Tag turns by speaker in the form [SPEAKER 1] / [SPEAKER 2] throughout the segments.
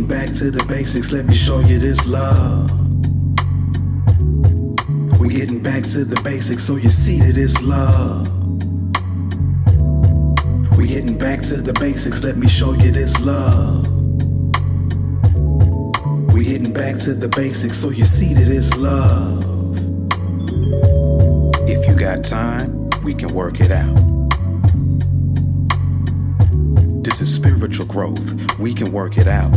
[SPEAKER 1] getting back to the basics, let me show you this love. We getting back to the basics so you see that it's love. We getting back to the basics, let me show you this love. We getting back to the basics so you see that it's love.
[SPEAKER 2] If you got time, we can work it out. This is spiritual growth, we can work it out.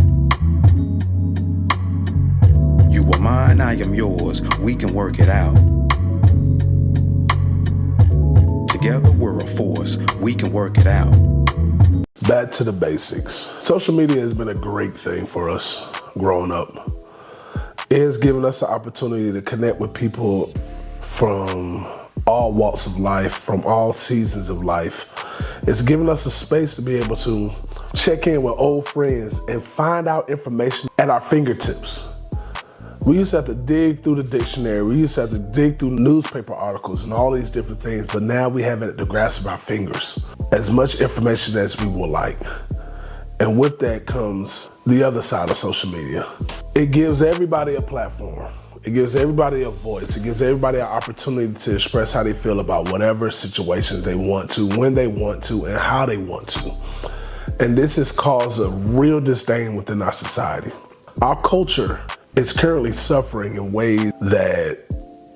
[SPEAKER 2] You are mine, I am yours, we can work it out. Together we're a force, we can work it out.
[SPEAKER 3] Back to the basics. Social media has been a great thing for us growing up. It has given us the opportunity to connect with people from all walks of life, from all seasons of life. It's given us a space to be able to check in with old friends and find out information at our fingertips. We used to have to dig through the dictionary. We used to have to dig through newspaper articles and all these different things, but now we have it at the grasp of our fingers. As much information as we would like. And with that comes the other side of social media. It gives everybody a platform. It gives everybody a voice. It gives everybody an opportunity to express how they feel about whatever situations they want to, when they want to, and how they want to. And this has caused a real disdain within our society. Our culture is currently suffering in ways that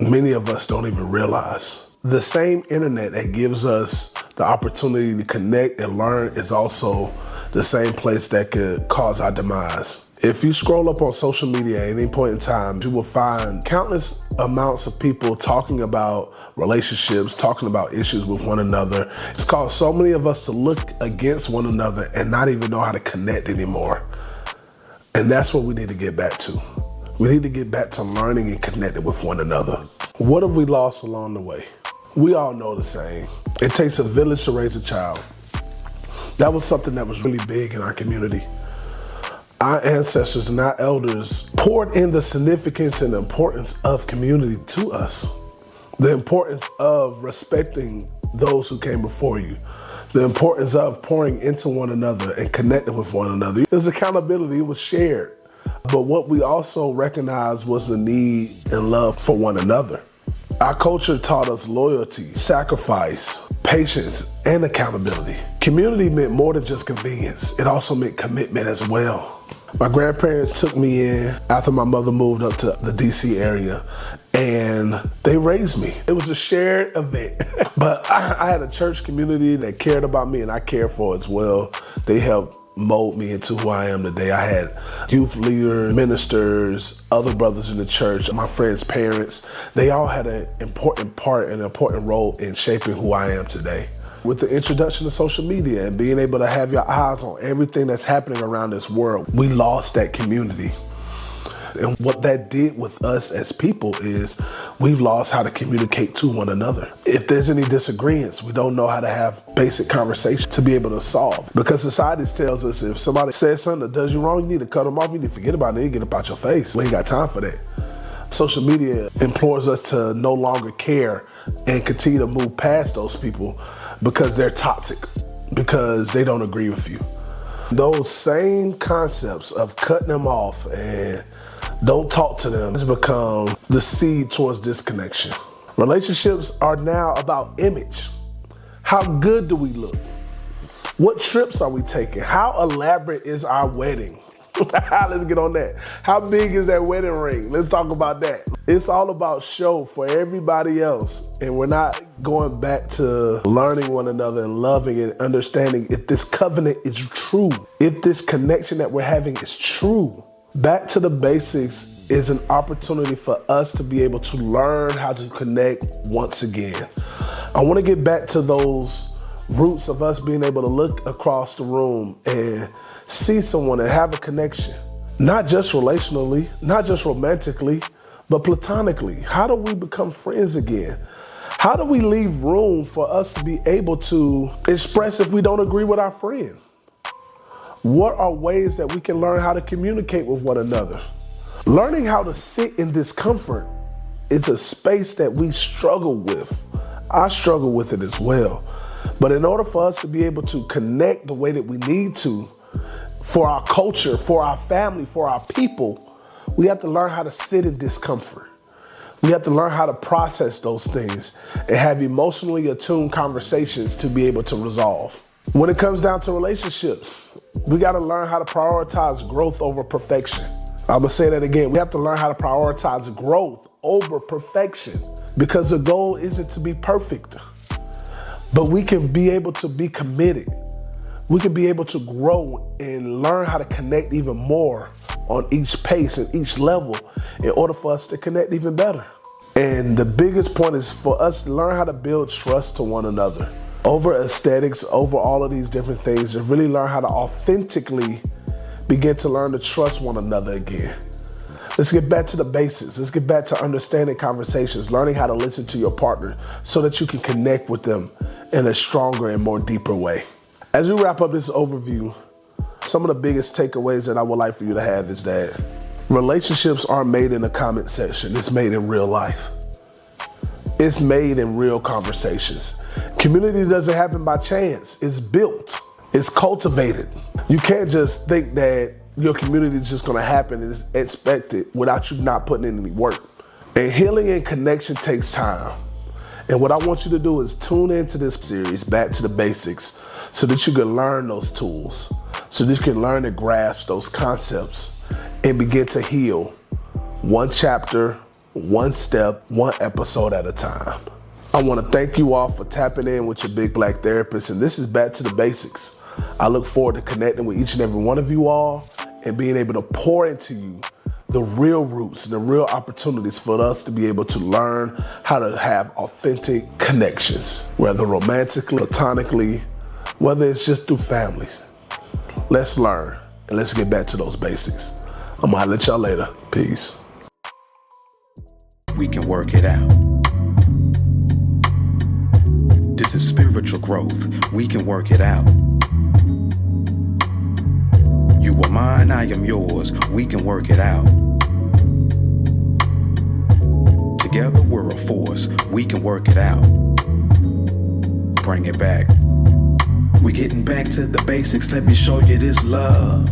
[SPEAKER 3] many of us don't even realize. The same internet that gives us the opportunity to connect and learn is also the same place that could cause our demise. If you scroll up on social media at any point in time, you will find countless amounts of people talking about relationships, talking about issues with one another. It's caused so many of us to look against one another and not even know how to connect anymore. And that's what we need to get back to. We need to get back to learning and connecting with one another. What have we lost along the way? We all know the saying. It takes a village to raise a child. That was something that was really big in our community. Our ancestors and our elders poured in the significance and importance of community to us. The importance of respecting those who came before you. The importance of pouring into one another and connecting with one another. There's accountability, it was shared. But what we also recognized was the need and love for one another. Our culture taught us loyalty, sacrifice, patience, and accountability. Community meant more than just convenience. It also meant commitment as well. My grandparents took me in after my mother moved up to the DC area, and they raised me. It was a shared event. But I had a church community that cared about me and I cared for as well. They helped mold me into who I am today. I had youth leaders, ministers, other brothers in the church, my friends' parents. They all had an important part and an important role in shaping who I am today. With the introduction of social media and being able to have your eyes on everything that's happening around this world, we lost that community. And what that did with us as people is we've lost how to communicate to one another. If there's any disagreements, we don't know how to have basic conversations to be able to solve. Because society tells us if somebody says something that does you wrong, you need to cut them off, you need to forget about it, you get about your face. We ain't got time for that. Social media implores us to no longer care and continue to move past those people because they're toxic, because they don't agree with you. Those same concepts of cutting them off and don't talk to them has become the seed towards disconnection. Relationships are now about image. How good do we look? What trips are we taking? How elaborate is our wedding? Let's get on that. How big is that wedding ring? Let's talk about that. It's all about show for everybody else. And we're not going back to learning one another and loving and understanding if this covenant is true, if this connection that we're having is true. Back to the basics is an opportunity for us to be able to learn how to connect once again. I want to get back to those roots of us being able to look across the room and see someone and have a connection. Not just relationally, not just romantically, but platonically. How do we become friends again? How do we leave room for us to be able to express if we don't agree with our friend? What are ways that we can learn how to communicate with one another? Learning how to sit in discomfort is a space that we struggle with. I struggle with it as well. But in order for us to be able to connect the way that we need to, for our culture, for our family, for our people, we have to learn how to sit in discomfort. We have to learn how to process those things and have emotionally attuned conversations to be able to resolve. When it comes down to relationships, we got to learn how to prioritize growth over perfection. I'm gonna say that again. We have to learn how to prioritize growth over perfection, because the goal isn't to be perfect, but we can be able to be committed. We can be able to grow and learn how to connect even more on each pace and each level in order for us to connect even better. And the biggest point is for us to learn how to build trust to one another over aesthetics, over all of these different things, and really learn how to authentically begin to learn to trust one another again. Let's get back to the basics. Let's get back to understanding conversations, learning how to listen to your partner so that you can connect with them in a stronger and more deeper way. As we wrap up this overview, some of the biggest takeaways that I would like for you to have is that relationships aren't made in the comment section. It's made in real life. It's made in real conversations. Community doesn't happen by chance. It's built. It's cultivated. You can't just think that your community is just gonna happen and expect it without you not putting in any work. And healing and connection takes time. And what I want you to do is tune into this series, Back to the Basics, so that you can learn those tools, so that you can learn to grasp those concepts and begin to heal one chapter, one step, one episode at a time. I want to thank you all for tapping in with your Big Black Therapist, and this is Back to the Basics. I look forward to connecting with each and every one of you all and being able to pour into you the real roots and the real opportunities for us to be able to learn how to have authentic connections, whether romantically, platonically, whether it's just through families. Let's learn and let's get back to those basics. I'm gonna let y'all later. Peace.
[SPEAKER 2] We can work it out. This is spiritual growth. We can work it out. You are mine, I am yours. We can work it out. Together we're a force. We can work it out. Bring it back.
[SPEAKER 1] We're getting back to the basics. Let me show you this love.